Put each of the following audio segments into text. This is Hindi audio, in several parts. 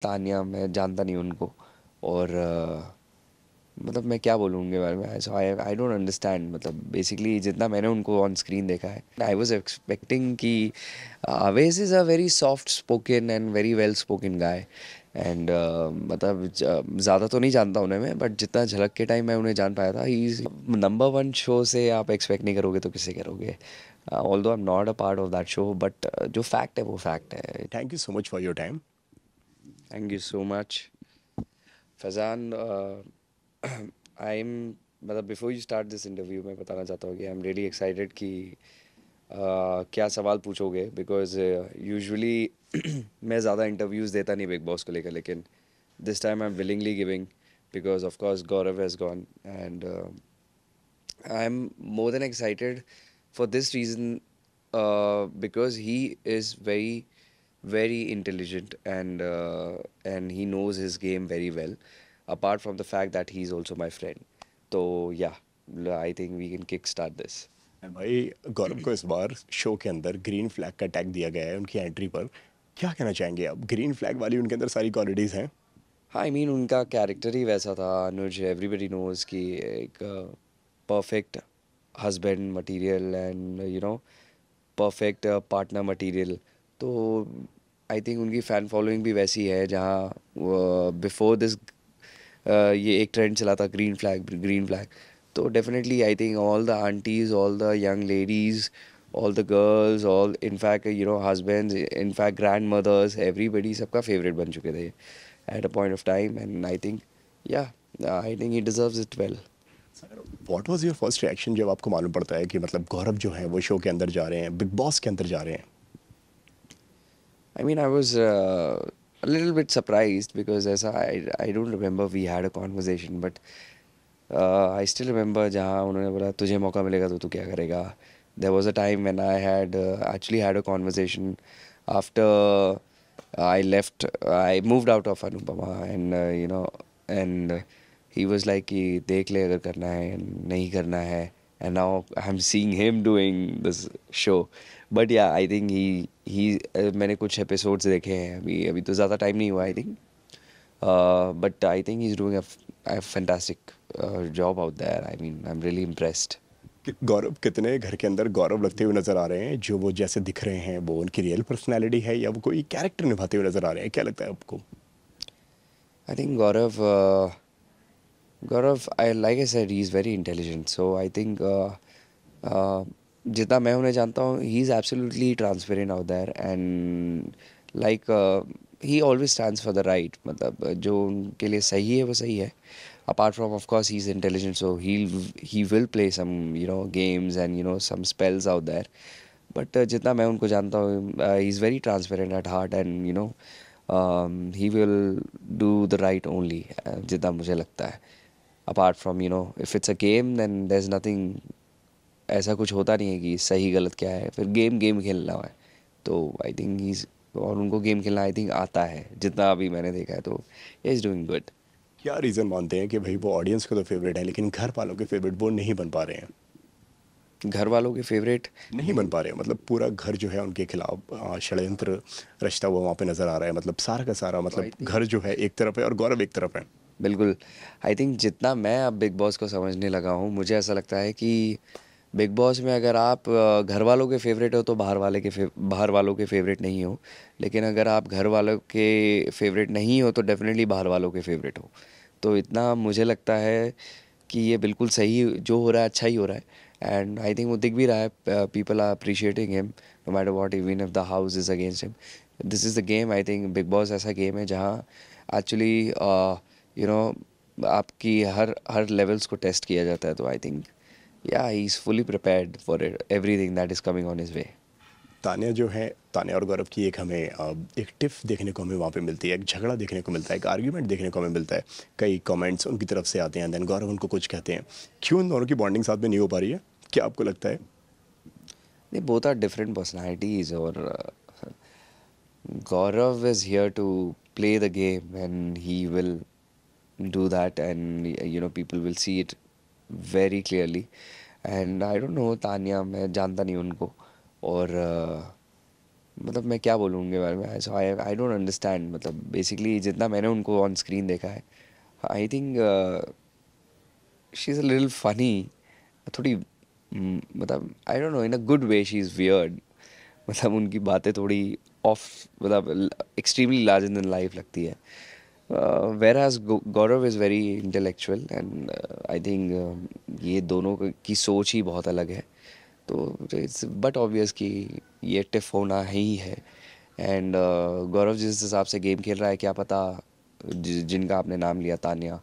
तानिया मैं जानता नहीं उनको। और मतलब मैं क्या बोलूँ उनके बारे में, सो आई डोंट अंडरस्टैंड। मतलब बेसिकली जितना मैंने उनको ऑन स्क्रीन देखा है, आई वाज एक्सपेक्टिंग कि Awez is a very soft spoken and very well spoken guy. And मतलब ज़्यादा तो नहीं जानता उन्हें मैं, बट जितना झलक के टाइम मैं उन्हें जान पाया था, ही नंबर वन शो से आप एक्सपेक्ट नहीं करोगे तो किससे करोगे। Although I am not a part of that show, but जो फैक्ट है वो फैक्ट है। Thank you so much for your time. Thank you so much Faizan. I am मतलब before you start this interview मैं बताना चाहता हूँ कि आई एम रियली एक्साइटेड कि क्या सवाल पूछोगे, बिकॉज यूजुअली मैं ज़्यादा इंटरव्यूज़ देता नहीं बिग बॉस को लेकर, लेकिन this time I am willingly giving, because of course Gaurav has gone. And I am more than excited for this reason, because he is very intelligent, and he knows his game very well, apart from the fact that he's also my friend. So yeah, I think we can kick start this. भाई, गौरव को इस बार शो के अंदर ग्रीन फ्लैग का टैग दिया गया है उनकी एंट्री पर। क्या कहना चाहेंगे आप? ग्रीन फ्लैग वाली उनके अंदर सारी क्वालिटीज़ हैं। हाँ, आई मीन उनका कैरेक्टर ही वैसा था अनुज, एवरीबडी नोज कि एक perfect husband material and perfect partner material. तो आई थिंक उनकी फ़ैन फॉलोइंग भी वैसी है, जहाँ बिफोर दिस ये एक ट्रेंड चला था ग्रीन फ्लैग ग्रीन फ्लैग। तो definitely I think all the aunties, all the young ladies, all the girls, all in fact husbands, in fact grandmothers, everybody सबका फेवरेट बन चुके थे at a point of time. And I think या I think he deserves it well. What was your first reaction जब आपको मालूम पड़ता है कि मतलब गौरव जो है वो शो के अंदर जा रहे हैं, बिग बॉस के अंदर जा रहे हैं? I mean, I was a little bit surprised because as I don't remember we had a conversation, but I still remember जहाँ उन्होंने बोला तुझे मौका मिलेगा तो तू क्या करेगा. There was a time when I had actually had a conversation after I left. I moved out of Anupama, and and he was like कि देख ले अगर करना है नहीं करना है. And now I'm seeing him doing this show. But yeah, I think he मैंने कुछ एपिसोड्स देखे हैं, अभी अभी तो ज़्यादा टाइम नहीं हुआ I think. But I think he's doing a fantastic job out there. I mean, I'm really impressed. गौरव कितने घर के अंदर गौरव लगते हुए नजर आ रहे हैं? जो वो जैसे दिख रहे हैं वो उनकी रियल पर्सनैलिटी है या वो कोई कैरेक्टर निभाते हुए नजर आ रहे हैं? क्या लगता है आपको? I think Gaurav, I like I said, he's very intelligent. So I think uh, जितना मैं उन्हें जानता हूँ, he is absolutely transparent out there, and like he always stands for the right. मतलब जो उनके लिए सही है वो सही है. Apart from, of course, he's intelligent, so he will play some games and some spells out there. But जितना मैं उनको जानता हूँ, he's very transparent at heart, and he will do the right only, जितना मुझे लगता है. Apart from, if it's a game, then there's nothing. ऐसा कुछ होता नहीं है कि सही गलत क्या है, फिर गेम गेम खेलना है. तो आई थिंक ही, और उनको गेम खेलना आई थिंक आता है जितना अभी मैंने देखा है, तो ही इज़ डूइंग गुड. क्या रीज़न मानते हैं कि भाई वो ऑडियंस को तो फेवरेट है लेकिन घर वालों के फेवरेट वो नहीं बन पा रहे हैं? घर वालों के फेवरेट नहीं बन पा रहे हैं, मतलब पूरा घर जो है उनके खिलाफ षड्यंत्र रचता हुआ वहाँ पे नजर आ रहा है। मतलब सारा का सारा, तो मतलब आई थिंक घर जो है एक तरफ है और गौरव एक तरफ है। बिल्कुल. आई थिंक जितना मैं अब बिग बॉस को समझने लगा हूँ, मुझे ऐसा लगता है कि बिग बॉस में अगर आप घर वालों के फेवरेट हो तो बाहर वालों के फेवरेट नहीं हो. लेकिन अगर आप घर वालों के फेवरेट नहीं हो तो डेफिनेटली बाहर वालों के फेवरेट हो. तो इतना मुझे लगता है कि ये बिल्कुल सही जो हो रहा है, अच्छा ही हो रहा है. एंड आई थिंक वो दिख भी रहा है. People are appreciating him no matter what, even if the house is against him. This is the game. I think Bigg Boss ऐसा गेम है जहाँ एक्चुअली यू नो आपकी हर हर लेवल्स को टेस्ट किया जाता है. तो आई थिंक या he is fully prepared for it, everything that is coming on his way. Tanya जो है, तान्या और गौरव की एक हमें एक टिफ देखने को हमें वहाँ पे मिलती है, एक झगड़ा देखने को मिलता है, एक आर्ग्यूमेंट देखने को हमें मिलता है। कई कमेंट्स उनकी तरफ से आते हैं, देन गौरव उनको कुछ कहते हैं। क्यों इन दोनों की बॉन्डिंग साथ में नहीं हो पा रही है? क्या आपको लगता है? They both are different personalities, or Gaurav is here to play the game, and he will do that, and people will see it very clearly. And I don't know, Tanya, मैं जानता नहीं उनको. और मतलब मैं क्या बोलूँ उनके बारे में, सो आई डोंट अंडरस्टैंड, मतलब बेसिकली जितना मैंने उनको ऑन स्क्रीन देखा है, I think she is a little funny, थोड़ी मतलब I don't know, in a good way she is weird. मतलब उनकी बातें थोड़ी ऑफ, मतलब एक्सट्रीमली लार्जर देन लाइफ लगती है। whereas Gaurav is very intellectual and I think ये दोनों की सोच ही बहुत अलग है। तो इट्स बट ऑब्वियस कि ये टिफ होना ही है। एंड गौरव जिस हिसाब से गेम खेल रहा है, क्या पता जिनका आपने नाम लिया तान्या,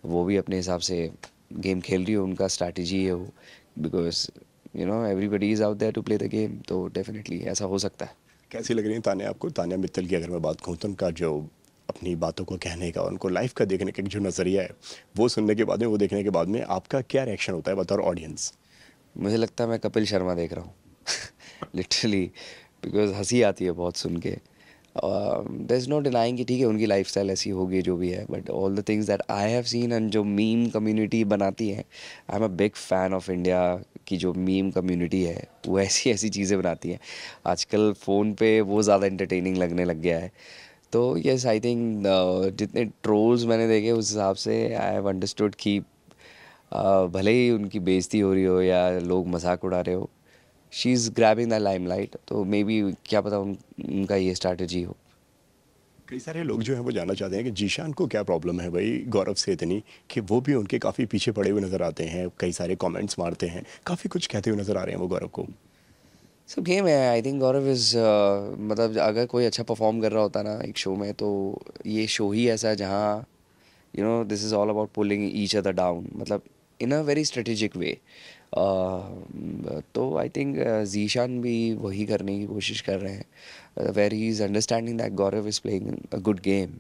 वो भी अपने हिसाब से गेम खेल रही हो, उनका स्ट्रैटेजी है वो, because you know everybody is out there to play the game, तो डेफिनेटली ऐसा हो सकता है। कैसी लग रही है तान्या आपको? तान्या मित्तल की अगर मैं बात कहूँ तो उनका जो अपनी बातों को कहने का, उनको लाइफ का देखने का जो नज़रिया है, वो सुनने के बाद में, वो देखने के बाद में आपका क्या रिएक्शन होता है बतौर ऑडियंस? मुझे लगता है मैं कपिल शर्मा देख रहा हूँ लिटरली, बिकॉज हंसी आती है बहुत सुन के। देर इज़ नो डिनाइंग कि ठीक है उनकी लाइफस्टाइल ऐसी होगी जो भी है, but all the things that I have seen and जो मीम कम्युनिटी बनाती है, I am a big fan of India की जो मीम कम्युनिटी है, वो ऐसी ऐसी चीज़ें बनाती है आजकल फ़ोन पे, वो ज़्यादा इंटरटेनिंग लगने लग गया है। तो यस आई थिंक जितने ट्रोल्स मैंने देखे उस हिसाब से आई हैव अंडरस्टूड कि भले ही उनकी बेइज्जती हो रही हो या लोग मजाक उड़ा रहे हो, she is grabbing the limelight, तो मे बी क्या पता उनका ये स्ट्रैटेजी हो। कई सारे लोग जो हैं वो जानना चाहते हैं कि जीशान को क्या प्रॉब्लम है भाई गौरव से इतनी, कि वो भी उनके काफ़ी पीछे पड़े हुए नज़र आते हैं, कई सारे कमेंट्स मारते हैं, काफ़ी कुछ कहते हुए नज़र आ रहे हैं वो गौरव को। सब गेम है, आई थिंक गौरव इज़ मतलब अगर कोई अच्छा परफॉर्म कर रहा होता ना एक शो में, तो ये शो ही ऐसा है जहाँ you know this is all about pulling each other down, मतलब इन अ वेरी स्ट्रेटेजिक वे। तो आई थिंक जीशान भी वही करने की कोशिश कर रहे हैं, where he is understanding that Gaurav is playing a good game,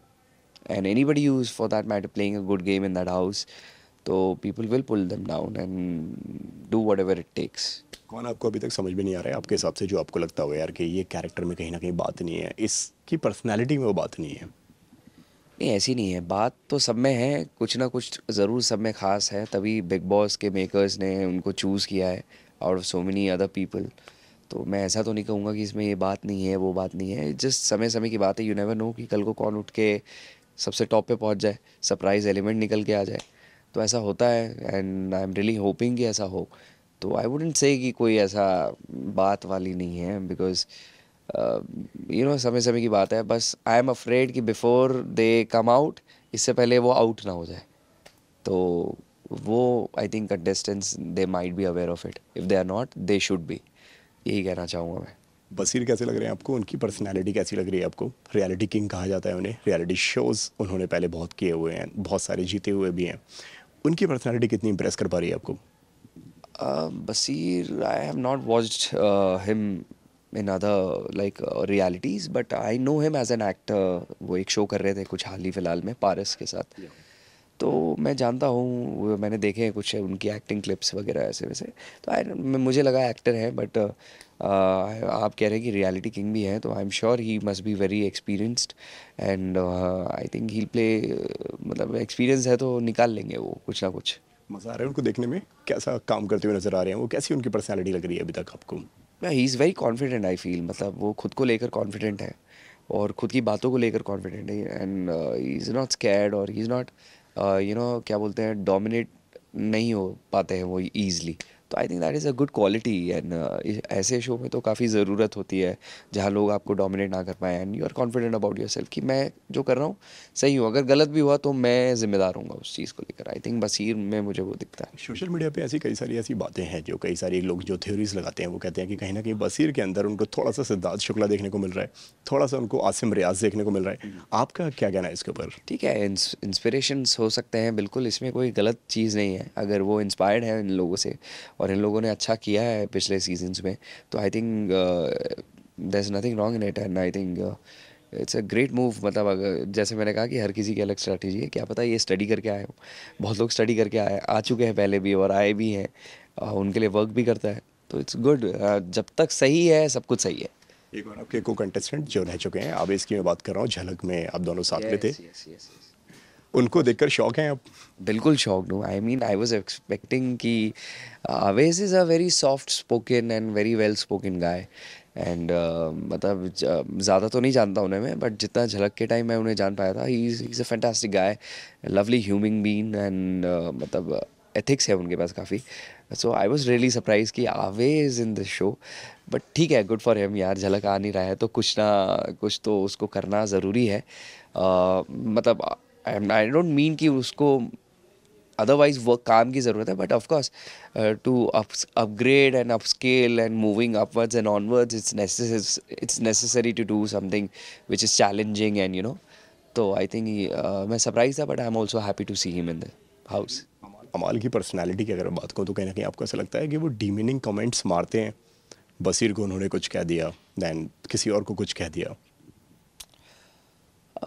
and anybody who's for that matter playing a good game in that house, so people will pull them down and do whatever it takes. कौन आपको अभी तक समझ में नहीं आ रहा है आपके हिसाब से, जो आपको लगता हो यार कि ये कैरेक्टर में कहीं ना कहीं बात नहीं है, इसकी पर्सनैलिटी में वो बात नहीं है? नहीं ऐसी नहीं है, बात तो सब में है, कुछ ना कुछ ज़रूर सब में ख़ास है, तभी बिग बॉस के मेकर्स ने उनको चूज़ किया है out of so many other people. तो मैं ऐसा तो नहीं कहूँगा कि इसमें ये बात नहीं है वो बात नहीं है, जस्ट समय समय की बात है, यू नेवर नो कि कल को कौन उठ के सबसे टॉप पे पहुँच जाए, सरप्राइज एलिमेंट निकल के आ जाए। तो ऐसा होता है and I am really hoping कि ऐसा हो। तो आई वुडेंट से कि कोई ऐसा बात वाली नहीं है, बिकॉज यू नो समय समय की बात है, बस आई एम अफ्रेड कि बिफोर दे कम आउट, इससे पहले वो आउट ना हो जाए। तो वो I think contestants they might be aware of it, if they are not they should be, यही कहना चाहूँगा मैं। बसीर कैसे लग रहे हैं आपको? उनकी पर्सनैलिटी कैसी लग रही है आपको? रियलिटी किंग कहा जाता है उन्हें, रियलिटी शोज़ उन्होंने पहले बहुत किए हुए हैं, बहुत सारे जीते हुए भी हैं। उनकी पर्सनैलिटी कितनी इंप्रेस कर पा रही है आपको? Basir, I have not watched him in other like realities, but I know him as an actor. वो एक शो कर रहे थे कुछ हाल ही फिलहाल में पारस के साथ, तो मैं जानता हूँ, मैंने देखे हैं कुछ उनकी एक्टिंग क्लिप्स वगैरह ऐसे वैसे। तो मुझे लगा एक्टर है, बट आप कह रहे हैं कि रियलिटी किंग भी हैं, तो I am sure he must be very experienced and I think he play, मतलब एक्सपीरियंस है तो निकाल लेंगे वो कुछ ना कुछ। मज़ा आ रहा है उनको देखने में? कैसा काम करते हुए नज़र आ रहे हैं वो? कैसी उनकी पर्सनैलिटी लग रही है अभी तक आपको? ही is very confident, I feel, मतलब वो खुद को लेकर कॉन्फिडेंट है और खुद की बातों को लेकर कॉन्फिडेंट है, and he is not scared और he is not you know क्या बोलते हैं, डोमिनेट नहीं हो पाते हैं वो ईजली। तो I think that is a good quality and ऐसे शो में तो काफ़ी ज़रूरत होती है जहाँ लोग आपको डोमिनेट ना कर पाए and you are confident about yourself कि मैं जो कर रहा हूँ सही हूँ, अगर गलत भी हुआ तो मैं ज़िम्मेदार हूँगा उस चीज़ को लेकर। आई थिंक बसीर में मुझे वो दिखता है। सोशल मीडिया पे ऐसी कई सारी ऐसी बातें हैं, जो कई सारे लोग जो थ्योरीज लगाते हैं वो कहते हैं कि कहीं ना कहीं बसीर के अंदर उनको थोड़ा सा सिद्धार्थ शुक्ला देखने को मिल रहा है, थोड़ा सा उनको आसिम रियाज देखने को मिल रहा है। आपका क्या कहना है इसके ऊपर? ठीक है, इंस्पिरेशंस हो सकते हैं बिल्कुल, इसमें कोई गलत चीज़ नहीं है, अगर वो इंस्पायर्ड है इन लोगों से और इन लोगों ने अच्छा किया है पिछले सीजन्स में, तो I think there is nothing wrong in it and I think it's a great move. मतलब अगर जैसे मैंने कहा कि हर किसी की अलग स्ट्रैटेजी है, क्या पता ये स्टडी करके आए हो, बहुत लोग स्टडी करके आए आ चुके हैं पहले भी और आए भी हैं, उनके लिए वर्क भी करता है, तो इट्स गुड, जब तक सही है सब कुछ सही है। एक और आपके को कंटेस्टेंट जो रह चुके हैं, अब इसकी मैं बात कर रहा हूँ, झलक में आप दोनों साथ में थे, यस यस यस। उनको देखकर शौक है आप? बिल्कुल शॉक्ड हूँ, I mean I was expecting कि Awez is a very soft spoken and very well spoken guy and मतलब ज़्यादा तो नहीं जानता उन्हें मैं, बट जितना झलक के टाइम मैं उन्हें जान पाया था, he is a fantastic guy, lovely human being, and मतलब एथिक्स है उनके पास काफ़ी. सो आई वॉज रियली सरप्राइज कि आवे is in this show. But ठीक है, गुड फॉर हिम यार, झलक आ नहीं रहा है तो कुछ ना कुछ तो उसको करना ज़रूरी है. मतलब आई डोंट मीन कि उसको अदरवाइज वर्क काम की ज़रूरत है, but of course to upgrade and upscale and moving upwards and onwards, it's necessary to do something which is challenging and तो आई थिंक मैं सरप्राइज था, but I am also happy to see him in the house. Amaal की पर्सनालिटी की अगर बात करूँ तो कहीं ना कहीं आपको ऐसा लगता है कि वो डीमीनिंग कमेंट्स मारते हैं? बसीर को उन्होंने कुछ कह दिया, देन किसी और को कुछ कह दिया।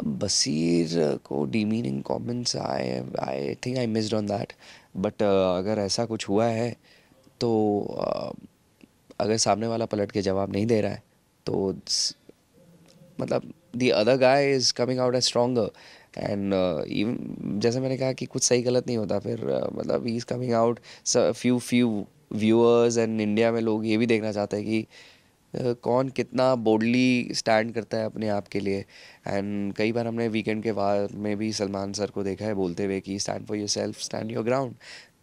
बसीर को demeaning comments, I think I missed on that. But अगर ऐसा कुछ हुआ है तो अगर सामने वाला पलट के जवाब नहीं दे रहा है तो मतलब the other guy is coming out as stronger. And even जैसे मैंने कहा कि कुछ सही गलत नहीं होता, फिर मतलब he is coming out. Few viewers and India में लोग ये भी देखना चाहते हैं कि कौन कितना बोल्डली स्टैंड करता है अपने आप के लिए. एंड कई बार हमने वीकेंड के बाद में भी सलमान सर को देखा है बोलते हुए कि stand for your self, stand your ground,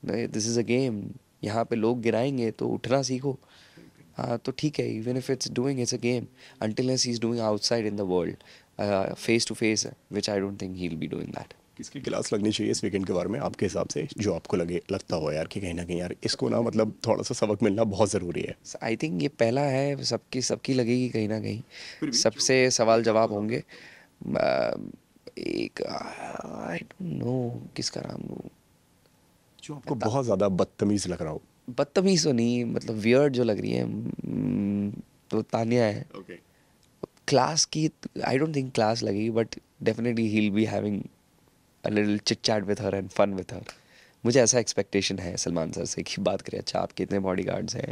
this is a game, यहाँ पे लोग गिराएंगे तो उठना सीखो. हाँ तो ठीक है, even if it's doing it's a game, until unless he's doing outside in the world, face to face, which I don't think he'll be doing that. किसकी क्लास लगनी चाहिए इस वीकेंड के बारे में आपके हिसाब से, जो आपको लगता हो यार कि कहीं ना कहीं यार इसको ना मतलब थोड़ा सा सबक मिलना बहुत ज़रूरी है? आई थिंक ये पहला है, सबकी सबकी लगेगी कहीं ना कहीं, फिर भी जो सबसे सवाल जो जवाब आपको होंगे. लगता एक आई डोंट नो किसका नाम लूँ. जो आपको बहुत ज़्यादा बदतमीज़ लग रहा हो। बदतमीज तो नहीं, मतलब वियर्ड जो लग रही है, तो तानिया है. ओके। क्लास की आई डोंट थिंक क्लास लगेगी, but definitely he will be having a little chit chat with her and fun with her. मुझे ऐसा एक्सपेक्टेशन है सलमान सर से कि बात करें, अच्छा आपके इतने बॉडीगार्ड्स हैं,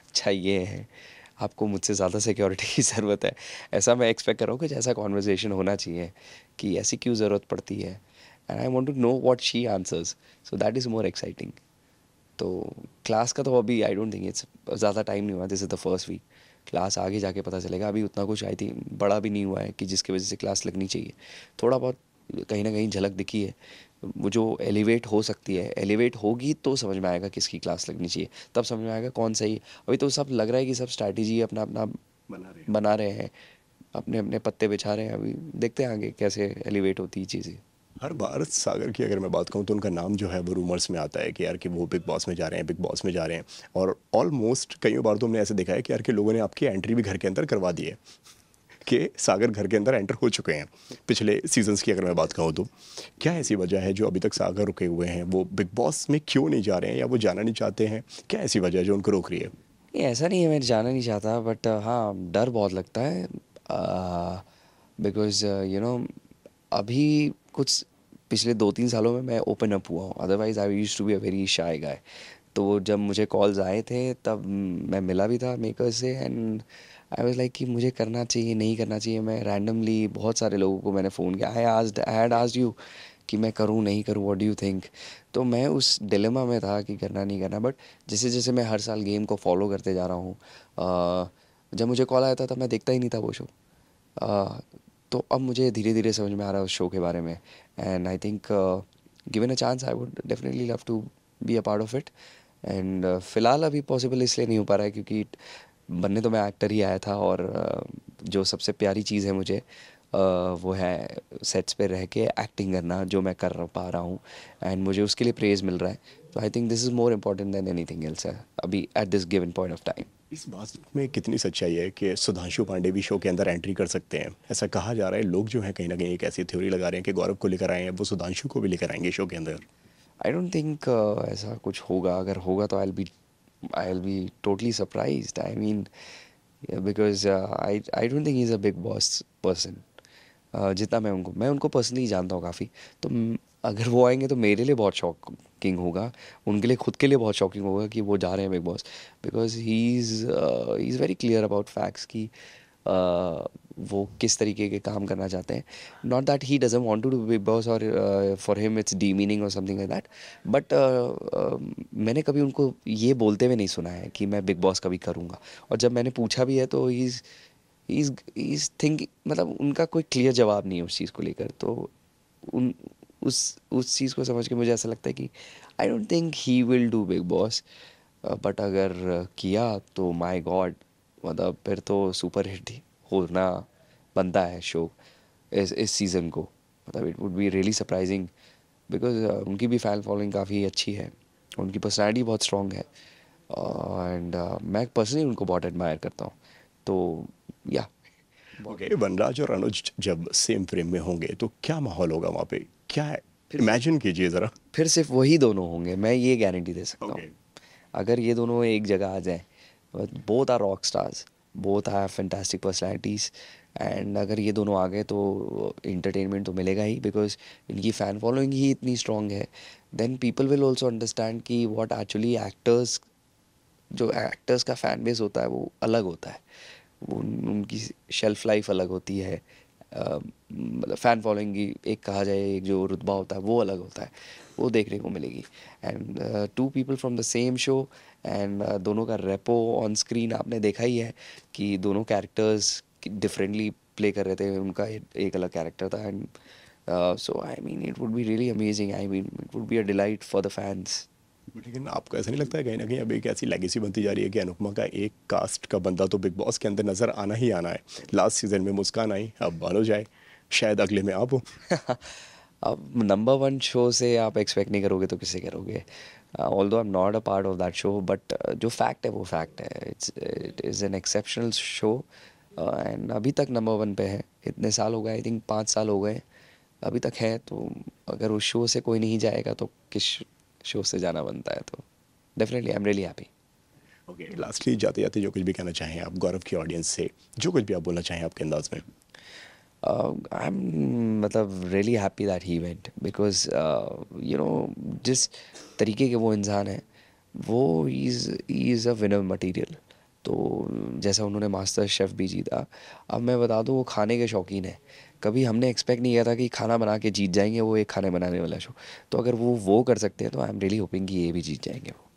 अच्छा ये हैं, आपको मुझसे ज़्यादा सिक्योरिटी की ज़रूरत है. ऐसा मैं एक्सपेक्ट कर रहा हूँ, कुछ ऐसा कॉन्वर्जेसन होना चाहिए कि ऐसी क्यों ज़रूरत पड़ती है, and I want to know what she answers, so that is more exciting. तो क्लास का तो अभी आई डोंट थिंक इट्स, ज़्यादा टाइम नहीं हुआ, this is the first week. Class आगे जाके पता चलेगा, अभी उतना कुछ आई थिंक बड़ा भी नहीं हुआ है कि जिसकी वजह से क्लास लगनी चाहिए. थोड़ा बहुत कहीं ना कहीं झलक दिखी है, वो जो एलिवेट हो सकती है, एलिवेट होगी तो समझ में आएगा किसकी क्लास लगनी चाहिए, तब समझ में आएगा कौन सही. अभी तो सब लग रहा है कि सब स्ट्रैटेजी अपना अपना बना रहे हैं। बना रहे हैं, अपने अपने पत्ते बिछा रहे हैं. अभी देखते हैं आगे कैसे एलिवेट होती है चीज़ें. हर बार सागर की अगर मैं बात कहूँ तो उनका नाम जो है वो रूमर्स में आता है कि यार कि वो बिग बॉस में जा रहे हैं, बिग बॉस में जा रहे हैं। और ऑलमोस्ट कई बार तो हमने ऐसे देखा है कि यार कि लोगों ने आपकी एंट्री भी घर के अंदर करवा दी है, कि सागर घर के अंदर एंटर हो चुके हैं पिछले सीजन्स की अगर मैं बात कहूँ तो। क्या ऐसी वजह है जो अभी तक सागर रुके हुए हैं, वो बिग बॉस में क्यों नहीं जा रहे हैं या वो जाना नहीं चाहते हैं? क्या ऐसी वजह है जो उनको रोक रही है? नहीं, ऐसा नहीं है मैं जाना नहीं चाहता, बट हाँ डर बहुत लगता है, बिकॉज अभी कुछ पिछले 2-3 सालों में मैं ओपन अप हुआ हूँ, otherwise I used to be a very shy guy. तो जब मुझे कॉल्स आए थे तब मैं मिला भी था मेकर से, एंड आई वाज लाइक कि मुझे करना चाहिए नहीं करना चाहिए. मैं रैंडमली बहुत सारे लोगों को मैंने फ़ोन किया, आई हैड आस्क्ड यू कि मैं करूँ नहीं करूँ, व्हाट डू यू थिंक. तो मैं उस डिलेमा में था कि करना नहीं करना, बट जैसे जैसे मैं हर साल गेम को फॉलो करते जा रहा हूँ, जब मुझे कॉल आया था तब मैं देखता ही नहीं था वो शो. तो अब मुझे धीरे धीरे समझ में आ रहा है उस शो के बारे में, and I think given a chance I would definitely love to be a part of it. And फ़िलहाल अभी पॉसिबल इसलिए नहीं हो पा रहा है क्योंकि बनने तो मैं एक्टर ही आया था, और जो सबसे प्यारी चीज़ है मुझे, वो है सेट्स पे रह के एक्टिंग करना, जो मैं कर पा रहा हूँ, एंड मुझे उसके लिए प्रेज़ मिल रहा है. तो I think this is more important than anything else है अभी at this given point of time. इस बात में कितनी सच्चाई है कि सुधांशु पांडे भी शो के अंदर एंट्री कर सकते हैं? ऐसा कहा जा रहा है, लोग जो हैं कहीं ना कहीं एक ऐसी थ्योरी लगा रहे हैं कि गौरव को लेकर आए हैं, वो सुधांशु को भी लेकर आएंगे शो के अंदर। आई डोंट थिंक ऐसा कुछ होगा, अगर होगा तो I will be totally surprised. I mean because I don't think he is a big boss person. जितना मैं उनको पर्सनली जानता हूँ काफ़ी, तो अगर वो आएंगे तो मेरे लिए बहुत शॉकिंग होगा, उनके लिए खुद के लिए बहुत शॉकिंग होगा कि वो जा रहे हैं Bigg Boss. Because he is very clear about facts कि वो किस तरीके के काम करना चाहते हैं. Not that he doesn't want to do Bigg Boss और फॉर हिम इट्स डीमीनिंग और समथिंग लाइक दैट, बट मैंने कभी उनको ये बोलते हुए नहीं सुना है कि मैं बिग बॉस कभी करूँगा. और जब मैंने पूछा भी है तो ही इज़ थिंक, मतलब उनका कोई क्लियर जवाब नहीं है उस चीज़ को लेकर. तो उन उस चीज़ को समझ के मुझे ऐसा लगता है कि आई don't think he will do Bigg boss. But अगर किया तो माय गॉड, मतलब फिर तो सुपर हिट ही होना बनता है शो इस सीज़न को. मतलब it would be really surprising because उनकी भी फ़ैन फॉलोइंग काफ़ी अच्छी है, उनकी पर्सनैलिटी बहुत स्ट्रॉन्ग है, एंड मैं पर्सनली उनको बहुत एडमायर करता हूँ. तो या ओके, वनराज और अनुज जब सेम फ्रेम में होंगे तो क्या माहौल होगा वहाँ पे? क्या है? फिर इमेजिन कीजिए ज़रा। फिर सिर्फ वही दोनों होंगे, मैं ये गारंटी दे सकता हूँ. ओके। अगर ये दोनों एक जगह आ जाएं, both are rock stars, both have fantastic personalities, and अगर ये दोनों आ गए तो इंटरटेनमेंट तो मिलेगा ही बिकॉज इनकी फ़ैन फॉलोइंग ही इतनी स्ट्रॉन्ग है. Then people will also understand कि व्हाट एक्चुअली एक्टर्स, जो एक्टर्स का फ़ैन बेस होता है वो अलग होता है. वो उनकी शेल्फ लाइफ अलग होती है. मतलब फ़ैन फॉलोइंग की एक कहा जाए एक जो रुतबा होता है वो अलग होता है, वो देखने को मिलेगी. And to people from the same show, and दोनों का रेपो ऑन स्क्रीन आपने देखा ही है कि दोनों कैरेक्टर्स डिफरेंटली प्ले कर रहे थे. उनका एक अलग कैरेक्टर था. And so I mean it would be really amazing, I mean it would be a delight for the fans. लेकिन आपको ऐसा नहीं लगता है कहीं ना कहीं अब एक ऐसी लेगेसी बनती जा रही है कि अनुपमा का एक कास्ट का बंदा तो बिग बॉस के अंदर नजर आना ही आना है? लास्ट सीजन में मुस्कान आई, अब अनुज आए, शायद अगले में आप हो। अब नंबर वन शो से आप एक्सपेक्ट नहीं करोगे तो किससे करोगे. Although I am not a part of that show, but जो फैक्ट है वो फैक्ट है. It is an exceptional show, and अभी तक नंबर वन पे है. इतने साल हो गए, आई थिंक 5 साल हो गए, अभी तक है. तो अगर उस शो से कोई नहीं जाएगा तो किस शो से जाना बनता है. तो definitely I am really happy. Okay, lastly जाते जाते जो कुछ भी कहना चाहें आप गौरव की ऑडियंस से, जो कुछ भी आप बोलना चाहें आपके अंदाज में। आई एम, मतलब really happy that he went because you no जिस तरीके के वो इंसान है वो he is a winner material. तो जैसा उन्होंने मास्टर शेफ़ भी जीता, अब मैं बता दूं वो खाने के शौकीन है. कभी हमने एक्सपेक्ट नहीं किया था कि खाना बना के जीत जाएंगे वो एक खाने बनाने वाला शो. तो अगर वो कर सकते हैं तो आई एम रियली होपिंग कि ये भी जीत जाएंगे वो.